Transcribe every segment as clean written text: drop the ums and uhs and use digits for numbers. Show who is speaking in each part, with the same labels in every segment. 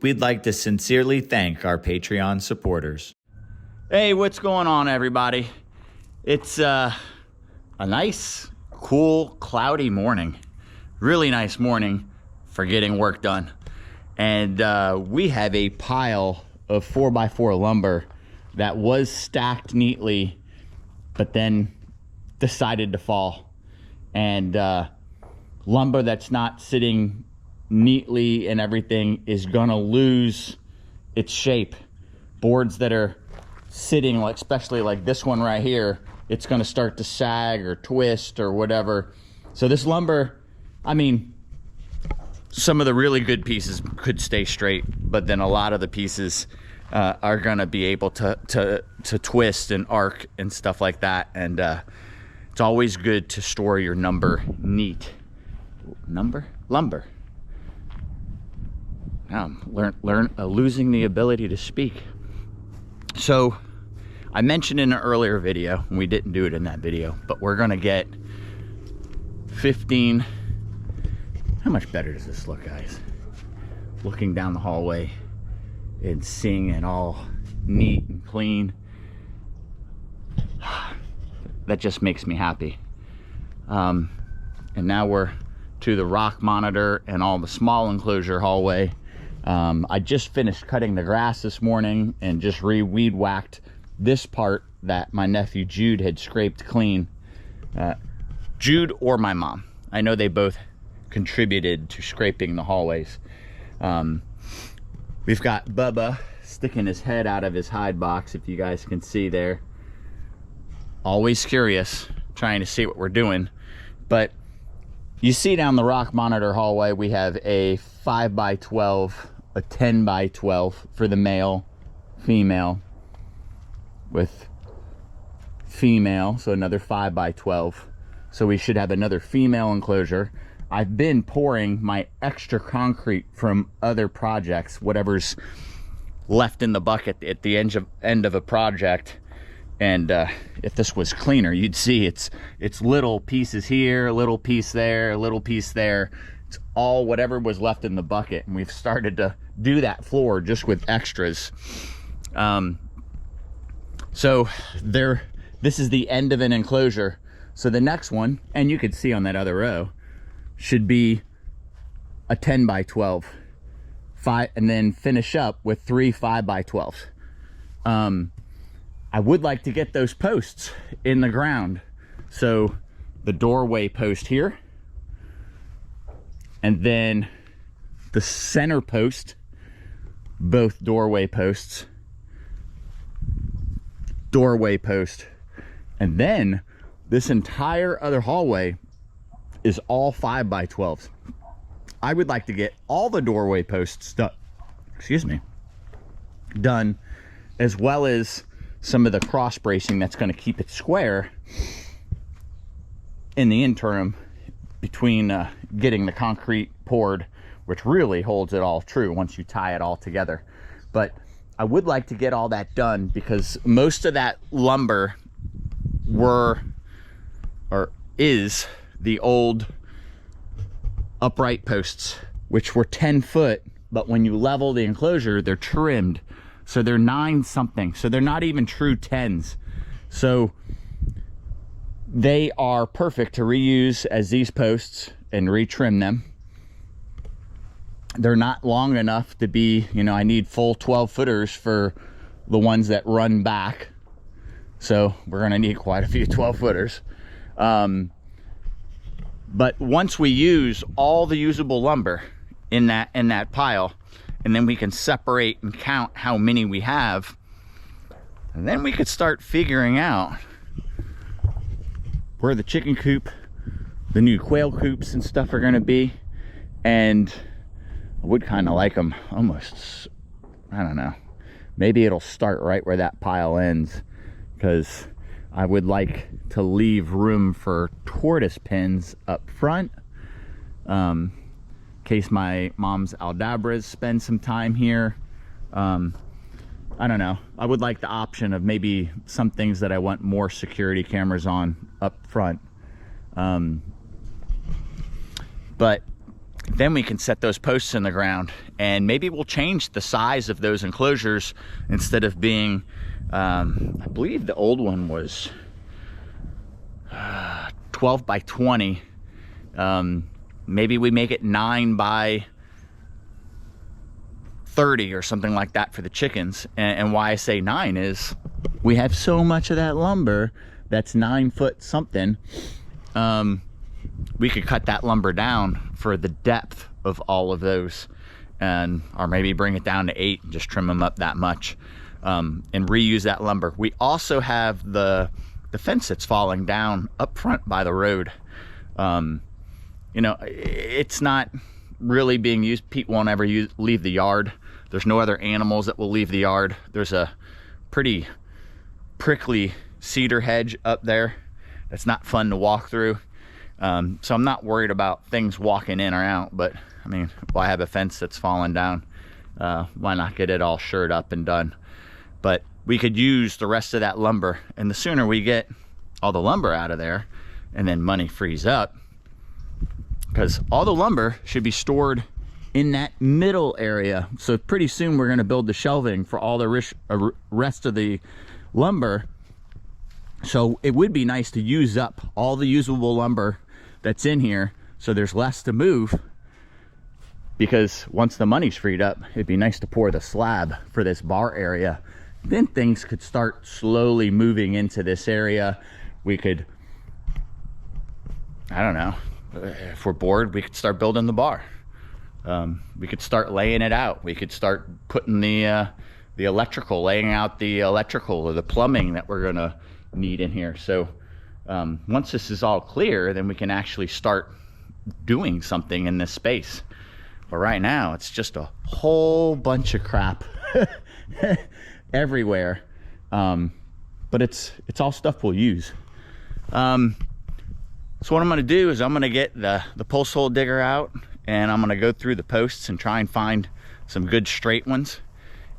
Speaker 1: We'd like to sincerely thank our Patreon supporters.
Speaker 2: Hey, what's going on, everybody? It's a nice, cool, cloudy morning. Really nice morning for getting work done. And we have a pile of 4x4 lumber that was stacked neatly, but then decided to fall. And lumber that's not sitting neatly and everything is gonna lose its shape. Boards that are sitting, like especially like this one right here, it's gonna start to sag or twist or whatever. So this lumber, I mean, some of the really good pieces could stay straight, but then a lot of the pieces are gonna be able to twist and arc and stuff like that. And it's always good to store your lumber neat. Lumber. I'm losing the ability to speak. So I mentioned in an earlier video, and we didn't do it in that video, but we're gonna get 15. How much better does this look, guys? Looking down the hallway and seeing it all neat and clean. That just makes me happy. And now we're to the rock monitor and all the small enclosure hallway. I just finished cutting the grass this morning and just weed whacked this part that my nephew Jude had scraped clean. Jude or my mom. I know they both contributed to scraping the hallways. We've got Bubba sticking his head out of his hide box, if you guys can see there. Always curious, trying to see what we're doing. But you see down the rock monitor hallway, we have a 5x12, a 10x12 for the male, female, with female, so another 5x12. So we should have another female enclosure. I've been pouring my extra concrete from other projects, whatever's left in the bucket at the end of a project. And if this was cleaner, you'd see it's little pieces here, a little piece there, a little piece there. It's all whatever was left in the bucket. And we've started to do that floor just with extras. So this is the end of an enclosure. So the next one, and you can see on that other row, should be a 10x12, and then finish up with 3 5x12s. I would like to get those posts in the ground. So the doorway post here, and then the center post, both doorway posts, doorway post, and then this entire other hallway is all 5x12s. I would like to get all the doorway posts done, as well as some of the cross bracing that's going to keep it square in the interim between getting the concrete poured, which really holds it all true once you tie it all together. But I would like to get all that done because most of that lumber is the old upright posts, which were 10 foot, but when you level the enclosure, they're trimmed. So they're 9 something. So they're not even true 10s. So they are perfect to reuse as these posts and retrim them. They're not long enough to be, I need full 12 footers for the ones that run back. So we're gonna need quite a few 12 footers. But once we use all the usable lumber in that pile, and then we can separate and count how many we have, and then we could start figuring out where the chicken coop, the new quail coops and stuff are gonna be. And I would kind of like them almost, I don't know, maybe it'll start right where that pile ends, because I would like to leave room for tortoise pins up front, in case my mom's Aldabras spend some time here. I don't know. I would like the option of maybe some things that I want more security cameras on up front. But then we can set those posts in the ground, and maybe we'll change the size of those enclosures. Instead of being, I believe the old one was 12 by 20. Maybe we make it 9 by 30 or something like that for the chickens. And why I say 9 is we have so much of that lumber that's 9 foot something. We could cut that lumber down for the depth of all of those, or maybe bring it down to 8 and just trim them up that much, and reuse that lumber. We also have the fence that's falling down up front by the road. You know, it's not really being used. Pete won't ever leave the yard. There's no other animals that will leave the yard. There's a pretty prickly cedar hedge up there that's not fun to walk through. So I'm not worried about things walking in or out, but I mean, why have a fence that's falling down? Why not get it all shored up and done? But we could use the rest of that lumber, and the sooner we get all the lumber out of there, and then money frees up, because all the lumber should be stored in that middle area. So pretty soon we're going to build the shelving for all the rest of the lumber. So it would be nice to use up all the usable lumber that's in here, so there's less to move, because once the money's freed up, it'd be nice to pour the slab for this bar area. Then things could start slowly moving into this area. We could, I don't know, if we're bored, we could start building the bar. We could start laying it out. We could start putting the electrical, laying out the electrical or the plumbing that we're gonna need in here. So once this is all clear, then we can actually start doing something in this space. But right now, it's just a whole bunch of crap everywhere. But it's all stuff we'll use. So what I'm gonna do is I'm gonna get the post hole digger out, and I'm gonna go through the posts and try and find some good straight ones.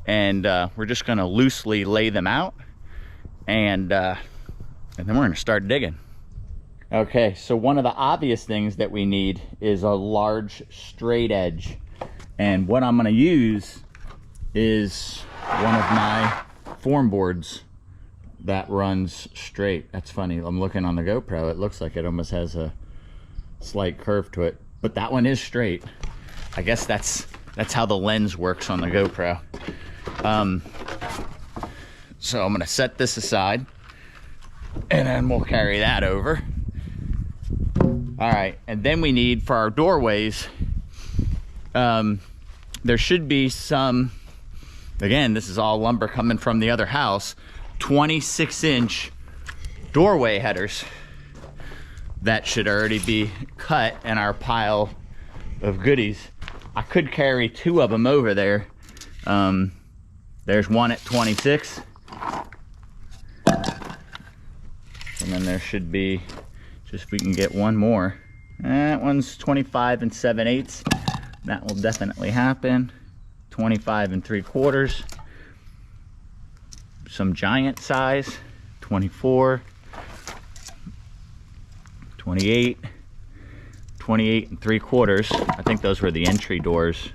Speaker 2: And we're just gonna loosely lay them out, and then we're gonna start digging. Okay, so one of the obvious things that we need is a large straight edge. And what I'm gonna use is one of my form boards that runs straight. That's funny, I'm looking on the GoPro, it looks like it almost has a slight curve to it, but that one is straight. I guess that's how the lens works on the GoPro. So I'm gonna set this aside, and then we'll carry that over. All right, and then we need, for our doorways, there should be some, again, this is all lumber coming from the other house, 26-inch doorway headers that should already be cut in our pile of goodies. I could carry 2 of them over there. There's one at 26. And then there should be, just if we can get one more. That one's 25 7/8. That will definitely happen. 25 3/4. Some giant size, 24, 28, 28 3/4. I think those were the entry doors.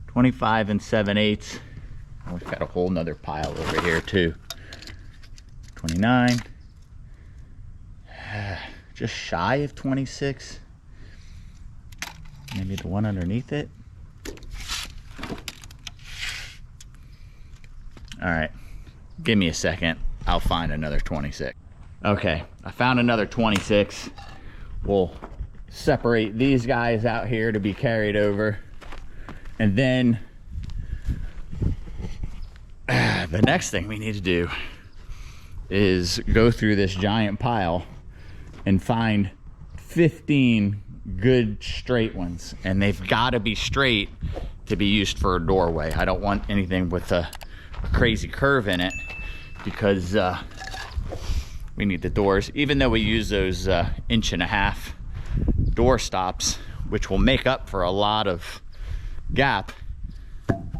Speaker 2: 25 7/8. We've got a whole nother pile over here too. 29. Just shy of 26. Maybe the one underneath it. All right, give me a second. I'll find another 26. Okay, I found another 26. We'll separate these guys out here to be carried over. And then the next thing we need to do is go through this giant pile and find 15 good straight ones. And they've got to be straight to be used for a doorway. I don't want anything with a crazy curve in it, because we need the doors, even though we use those 1.5 inch door stops, which will make up for a lot of gap.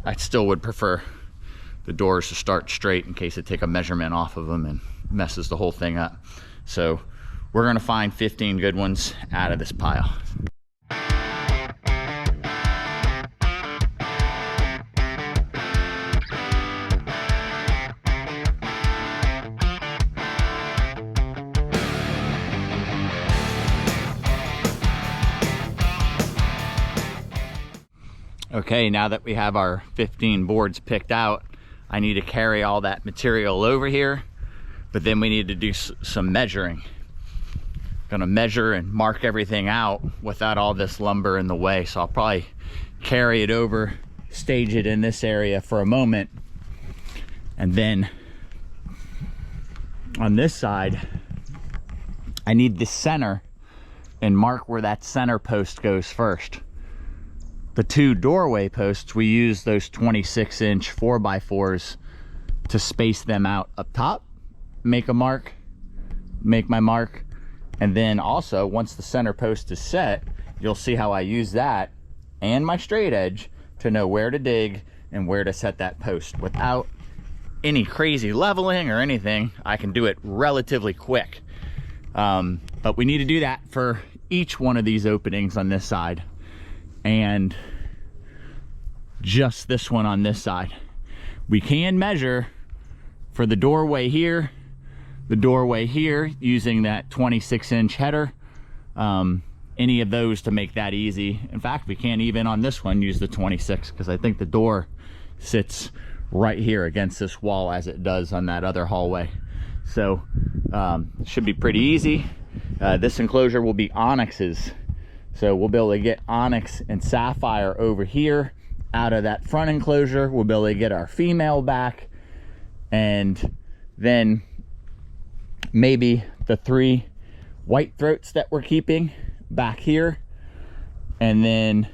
Speaker 2: I still would prefer the doors to start straight in case I take a measurement off of them and messes the whole thing up. So we're gonna find 15 good ones out of this pile. Okay, now that we have our 15 boards picked out, I need to carry all that material over here, but then we need to do some measuring. Gonna measure and mark everything out without all this lumber in the way. So I'll probably carry it over, stage it in this area for a moment, and then on this side, I need the center and mark where that center post goes first. The 2 doorway posts, we use those 26-inch 4x4s to space them out up top, make my mark, and then also once the center post is set, you'll see how I use that and my straight edge to know where to dig and where to set that post. Without any crazy leveling or anything, I can do it relatively quick. But we need to do that for each one of these openings on this side, and just this one on this side. We can measure for the doorway here, the doorway here, using that 26-inch header, any of those to make that easy. In fact, we can't even on this one use the 26, because I think the door sits right here against this wall as it does on that other hallway. So it should be pretty easy. This enclosure will be onyxes, so we'll be able to get onyx and sapphire over here out of that front enclosure. We'll be able to get our female back, and then maybe the 3 white throats that we're keeping back here, and then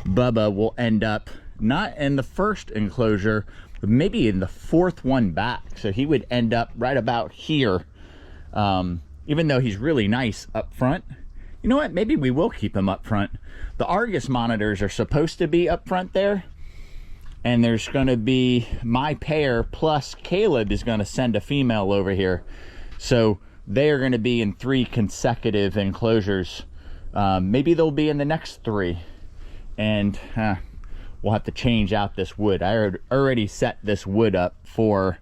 Speaker 2: Bubba will end up not in the first enclosure, but maybe in the 4th one back. So he would end up right about here, even though he's really nice up front. You know what, maybe we will keep him up front. The Argus monitors are supposed to be up front there, and there's going to be my pair plus Caleb is going to send a female over here, so they are going to be in 3 consecutive enclosures. Maybe they'll be in the next 3, and we'll have to change out this wood. I already set this wood up for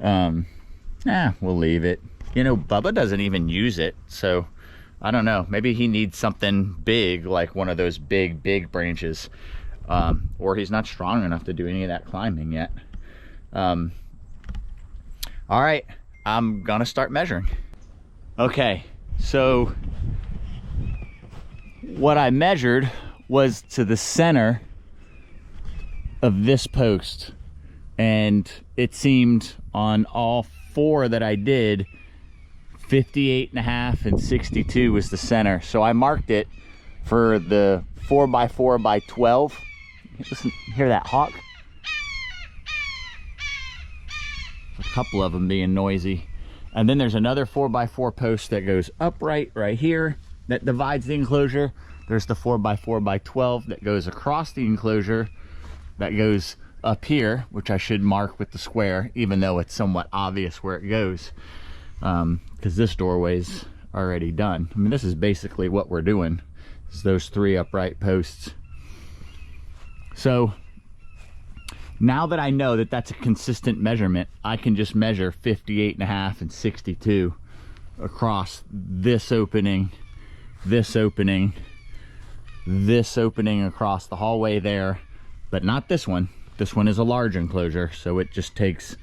Speaker 2: we'll leave it. You know, Bubba doesn't even use it, so I don't know, maybe he needs something big, like one of those big branches, or he's not strong enough to do any of that climbing yet. All right, I'm gonna start measuring. Okay, so what I measured was to the center of this post, and it seemed on all 4 that I did, 58.5 and 62 was the center. So I marked it for the 4x4 by 12. Listen, hear that hawk? A couple of them being noisy. And then there's another 4x4 post that goes upright right here that divides the enclosure. There's the 4x4 by 12 that goes across the enclosure that goes up here, which I should mark with the square, even though it's somewhat obvious where it goes, because this doorway's already done. I mean, this is basically what we're doing, is those 3 upright posts. So now that I know that that's a consistent measurement, I can just measure 58.5 and 62 across this opening, this opening, this opening across the hallway there, but not this one. This one is a large enclosure, so it just takes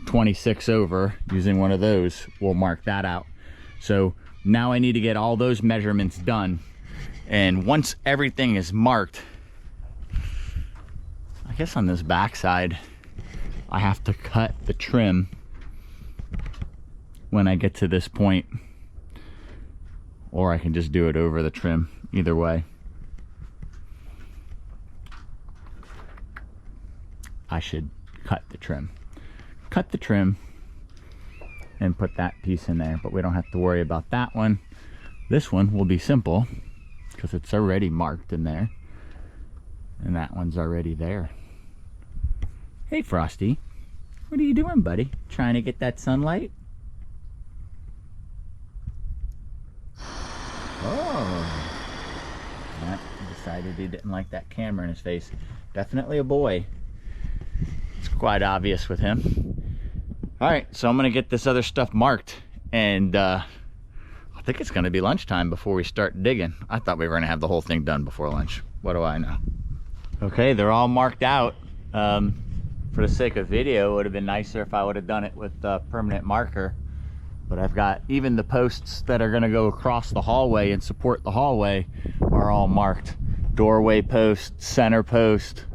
Speaker 2: 26 over. Using one of those, we'll mark that out. So now I need to get all those measurements done, and once everything is marked, I guess on this back side I have to cut the trim when I get to this point, or I can just do it over the trim. Either way, I should cut the trim and put that piece in there, but we don't have to worry about that one. This one will be simple because it's already marked in there, and that one's already there. Hey Frosty, what are you doing, buddy? Trying to get that sunlight? Oh, Matt decided he didn't like that camera in his face. Definitely a boy. It's quite obvious with him. All right, so I'm gonna get this other stuff marked, and I think it's gonna be lunchtime before we start digging. I thought we were gonna have the whole thing done before lunch. What do I know? Okay, they're all marked out. For the sake of video, it would have been nicer if I would have done it with a permanent marker. But I've got even the posts that are gonna go across the hallway and support the hallway are all marked. Doorway post, center post,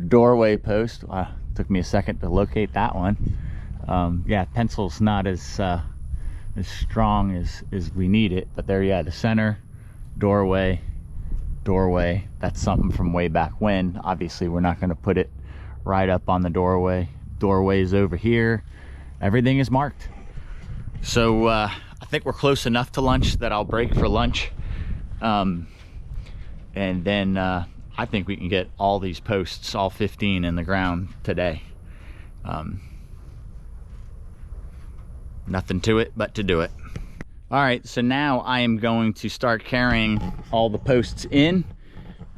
Speaker 2: doorway post. Took me a second to locate that one. Yeah, pencil's not as strong as we need it, but there, yeah, the center, doorway, that's something from way back when. Obviously we're not going to put it right up on the doorway. Doorway is over here. Everything is marked. So I think we're close enough to lunch that I'll break for lunch, and then I think we can get all these posts, all 15, in the ground today. Nothing to it but to do it. All right, so now I am going to start carrying all the posts in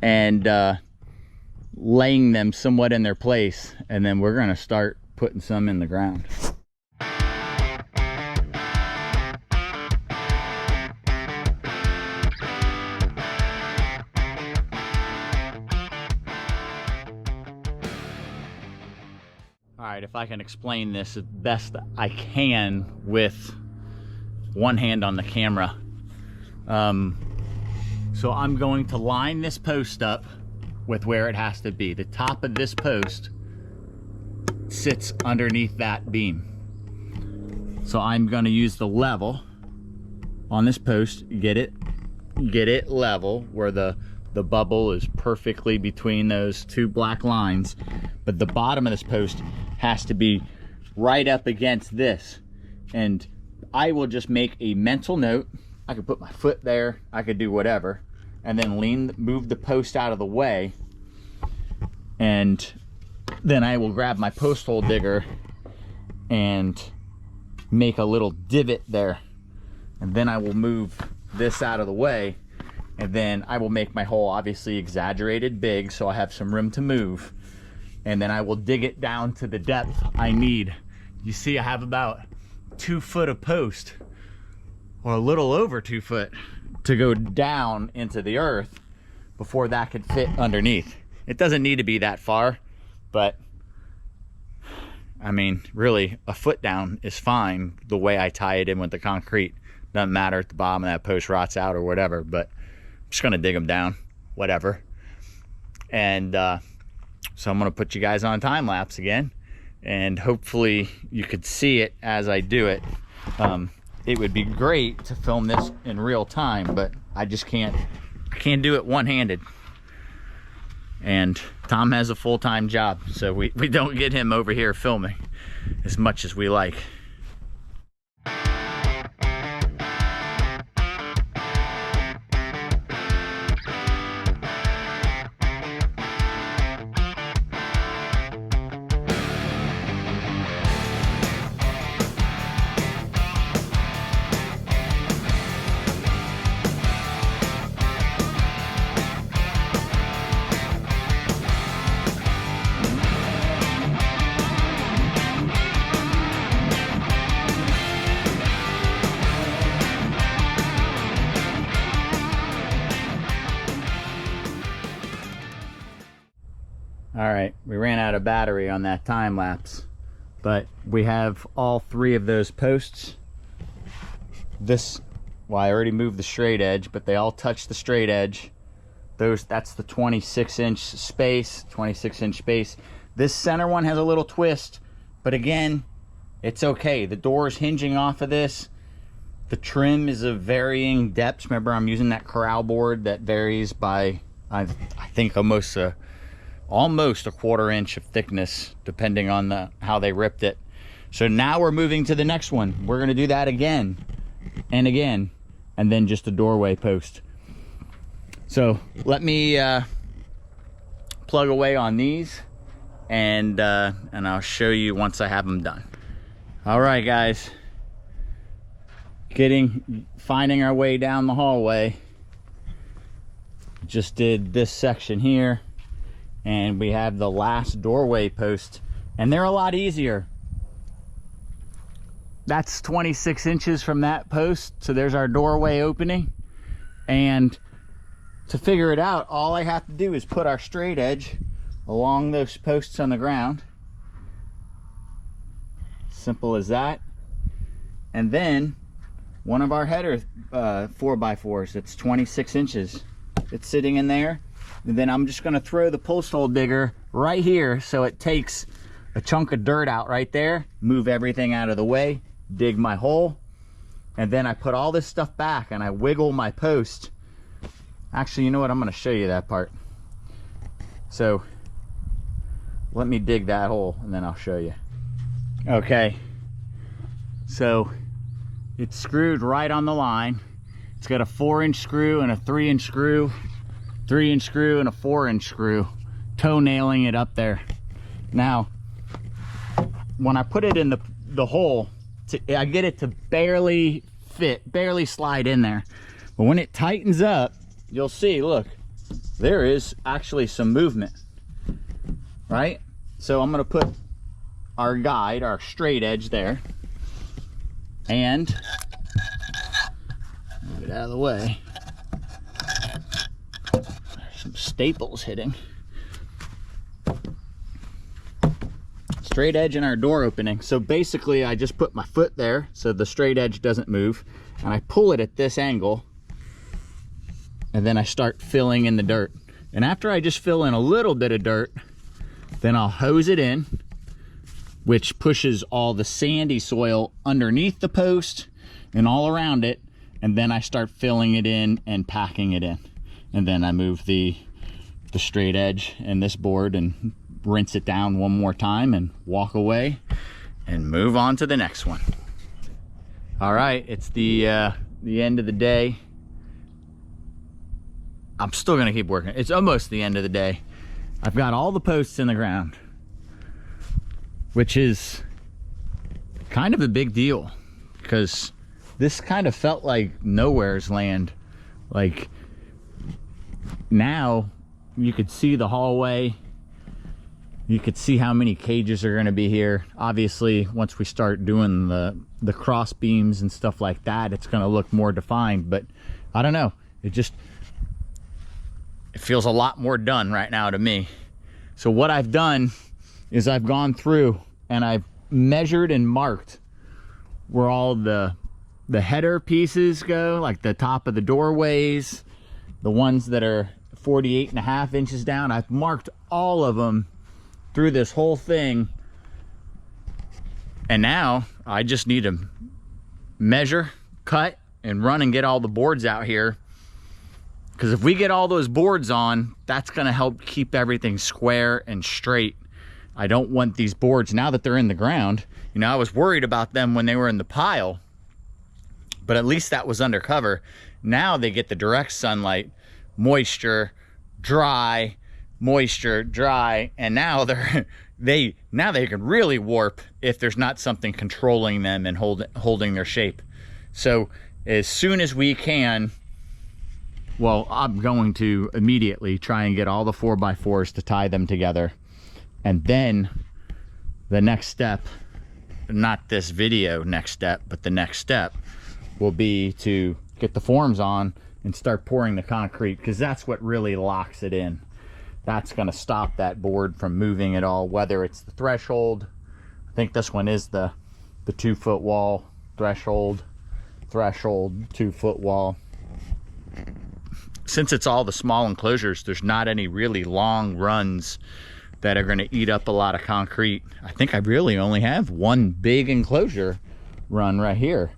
Speaker 2: and laying them somewhat in their place, and then we're gonna start putting some in the ground. All right, if I can explain this as best I can with one hand on the camera. So I'm going to line this post up with where it has to be. The top of this post sits underneath that beam. So I'm going to use the level on this post, get it level where the bubble is perfectly between those two black lines, but the bottom of this post has to be right up against this. And I will just make a mental note. I could put my foot there, I could do whatever, and then move the post out of the way, and then I will grab my post hole digger and make a little divot there, and then I will move this out of the way, and then I will make my hole obviously exaggerated big so I have some room to move, and then I will dig it down to the depth I need. You see, I have about 2 foot of post, or a little over 2 foot, to go down into the earth before that could fit underneath. It doesn't need to be that far, but I mean, really, a foot down is fine the way I tie it in with the concrete. Doesn't matter if the bottom of that post rots out or whatever, but I'm just gonna dig them down, whatever. And so I'm gonna put you guys on time lapse again, and hopefully you could see it as I do it. It would be great to film this in real time, but I just can't do it one-handed. And Tom has a full-time job, so we don't get him over here filming as much as we like. All right, we ran out of battery on that time lapse, but we have all 3 of those posts. Well, I already moved the straight edge, but they all touch the straight edge. That's the 26-inch space, 26-inch space. This center one has a little twist, but again, it's okay. The door is hinging off of this. The trim is of varying depths. Remember, I'm using that corral board that varies by, I think, almost a 1/4 inch of thickness, depending on how they ripped it. So now we're moving to the next one. We're gonna do that again and again, and then just a doorway post. So let me plug away on these, and I'll show you once I have them done. All right, guys, finding our way down the hallway. Just did this section here, and we have the last doorway post, and they're a lot easier. That's 26 inches from that post, so there's our doorway opening, and to figure it out, all I have to do is put our straight edge along those posts on the ground. Simple as that. And then one of our header 4x4s that's 26 inches, it's sitting in there. And then I'm just gonna throw the post hole digger right here so it takes a chunk of dirt out right there, move everything out of the way, dig my hole, and then I put all this stuff back and I wiggle my post. Actually, you know what? I'm gonna show you that part. So let me dig that hole and then I'll show you. Okay, so it's screwed right on the line. It's got a 4-inch screw and a 3-inch screw, 3-inch screw and a 4-inch screw, toe nailing it up there. Now, when I put it in the hole, I get it to barely fit, barely slide in there. But when it tightens up, you'll see, look, there is actually some movement, right? So I'm gonna put our guide, our straight edge there, and move it out of the way. There's some staples hitting. Straight edge in our door opening. So basically I just put my foot there so the straight edge doesn't move, and I pull it at this angle, and then I start filling in the dirt. And after I just fill in a little bit of dirt, then I'll hose it in, which pushes all the sandy soil underneath the post and all around it, and then I start filling it in and packing it in. And then I move the straight edge and this board and rinse it down one more time and walk away and move on to the next one. All right, it's the end of the day. I'm still gonna keep working. It's almost the end of the day. I've got all the posts in the ground, which is kind of a big deal because this kind of felt like nowhere's land. Like, now you could see the hallway, you could see how many cages are going to be here. Obviously, once we start doing the cross beams and stuff like that, it's going to look more defined. But I don't know, it feels a lot more done right now to me. So what I've done is I've gone through and I've measured and marked where all the header pieces go, like the top of the doorways, the ones that are 48.5 inches down. I've marked all of them through this whole thing, and now I just need to measure, cut, and run and get all the boards out here, because if we get all those boards on, that's going to help keep everything square and straight. I don't want these boards, now that they're in the ground, you know, I was worried about them when they were in the pile, but at least that was undercover. Now they get the direct sunlight, moisture, dry, moisture, dry, and now they can really warp if there's not something controlling them and holding their shape. So as soon as we can, well, I'm going to immediately try and get all the 4x4s to tie them together. And then the next step, not this video next step, but the next step will be to get the forms on and start pouring the concrete, because that's what really locks it in. That's going to stop that board from moving at all, whether it's the threshold. I think this one is the 2-foot wall, threshold, 2-foot wall. Since it's all the small enclosures, there's not any really long runs that are going to eat up a lot of concrete. I think I really only have one big enclosure run right here.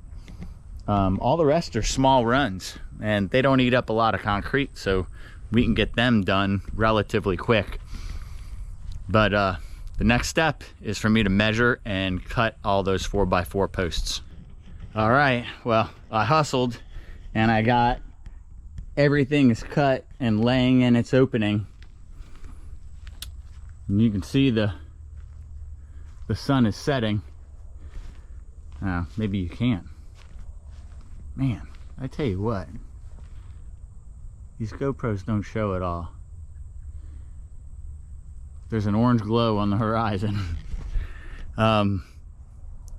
Speaker 2: All the rest are small runs, and they don't eat up a lot of concrete, so we can get them done relatively quick. But the next step is for me to measure and cut all those 4x4 posts. All right, well, I hustled and I got everything is cut and laying in its opening. And you can see the sun is setting. Maybe you can't. Man, I tell you what, these GoPros don't show at all. There's an orange glow on the horizon. I'm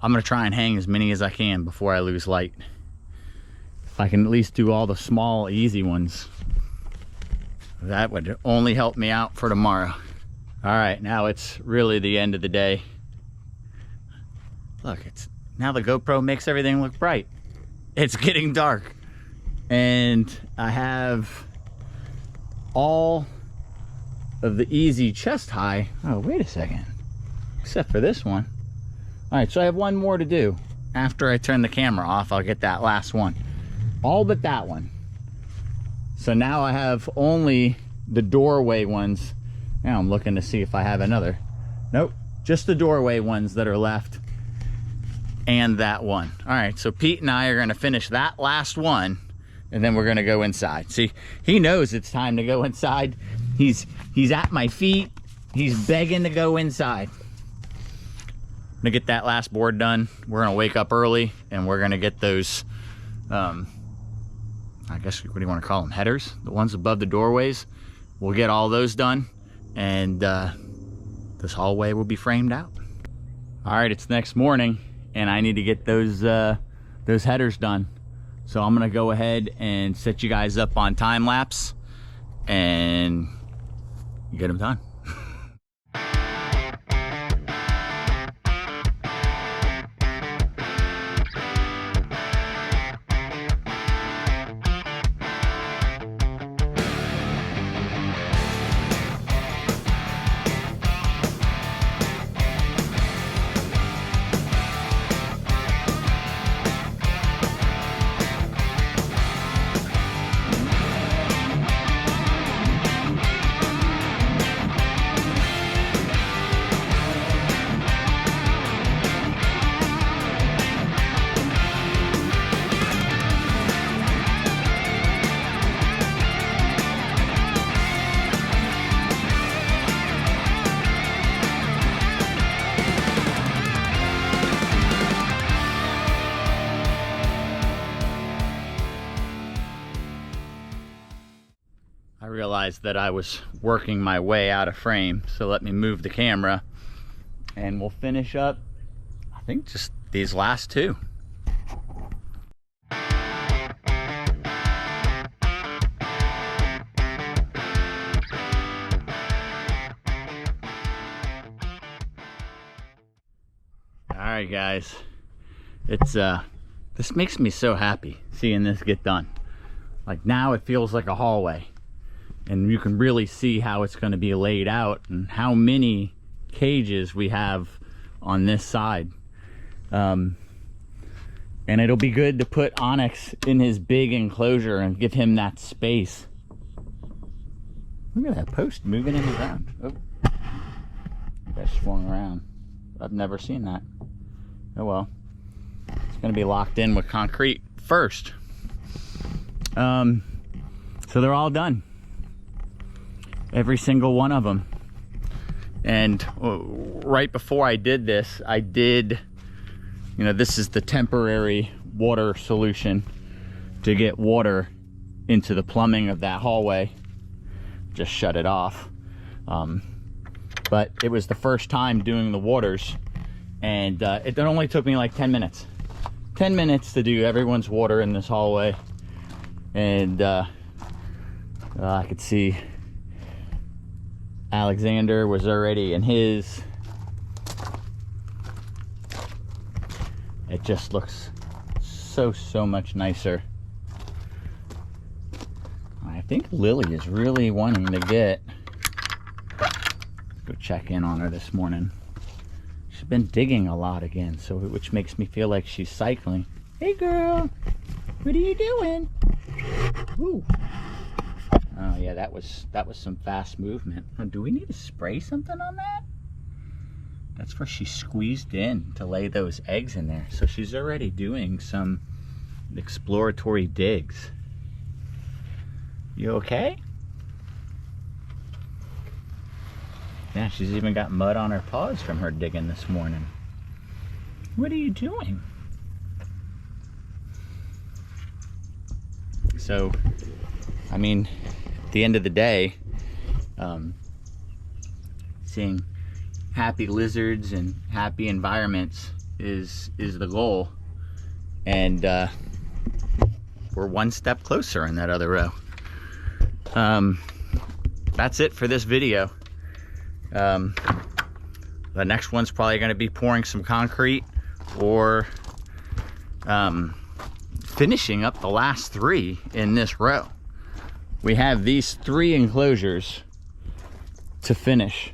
Speaker 2: gonna try and hang as many as I can before I lose light. If I can at least do all the small, easy ones. That would only help me out for tomorrow. All right, now it's really the end of the day. Look, now the GoPro makes everything look bright. It's getting dark. And I have all of the easy chest high. Oh, wait a second. Except for this one. All right, so I have one more to do. After I turn the camera off, I'll get that last one. All but that one. So now I have only the doorway ones. Now I'm looking to see if I have another. Nope, just the doorway ones that are left. And that one. All right, so Pete and I are gonna finish that last one, and then we're gonna go inside. See, he knows it's time to go inside. He's at my feet. He's begging to go inside. I'm gonna get that last board done. We're gonna wake up early, and we're gonna get those, I guess, what do you wanna call them? Headers? The ones above the doorways. We'll get all those done, and this hallway will be framed out. All right, it's next morning, and I need to get those headers done. So I'm gonna go ahead and set you guys up on time lapse and get them done. I realized that I was working my way out of frame, so let me move the camera and we'll finish up, I think, just these last two. Alright guys, it's this makes me so happy seeing this get done. Like, now it feels like a hallway. And you can really see how it's going to be laid out and how many cages we have on this side. And it'll be good to put Onyx in his big enclosure and give him that space. Look at that post moving in the ground. Oh, that swung around. I've never seen that. Oh well. It's going to be locked in with concrete first. So they're all done. Every single one of them. And right before I did this, I did, you know, this is the temporary water solution to get water into the plumbing of that hallway. Just shut it off. But it was the first time doing the waters, and it only took me like 10 minutes. 10 minutes to do everyone's water in this hallway. And I could see Alexander was already in his. It just looks so much nicer. I think Lily is really wanting to get, let's go check in on her this morning. She's been digging a lot again, so which makes me feel like she's cycling. Hey girl, what are you doing? Ooh. Oh yeah, that was some fast movement. Oh, do we need to spray something on that? That's where she squeezed in to lay those eggs in there. So she's already doing some exploratory digs. You okay? Yeah, she's even got mud on her paws from her digging this morning. What are you doing? So, I mean, at the end of the day, seeing happy lizards and happy environments is the goal. And we're one step closer in that other row. that's it for this video. The next one's probably going to be pouring some concrete or finishing up the last 3 in this row. We have these 3 enclosures to finish.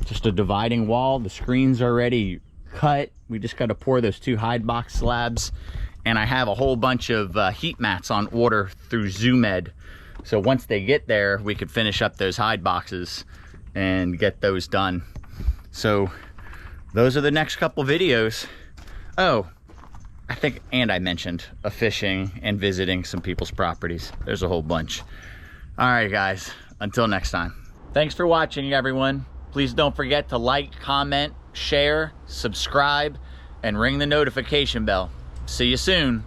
Speaker 2: Just a dividing wall. The screen's already cut. We just got to pour those 2 hide box slabs. And I have a whole bunch of heat mats on order through ZoomEd. So once they get there, we could finish up those hide boxes and get those done. So those are the next couple videos. Oh, I mentioned a fishing and visiting some people's properties. There's a whole bunch. All right, guys, until next time. Thanks for watching, everyone. Please don't forget to like, comment, share, subscribe, and ring the notification bell. See you soon.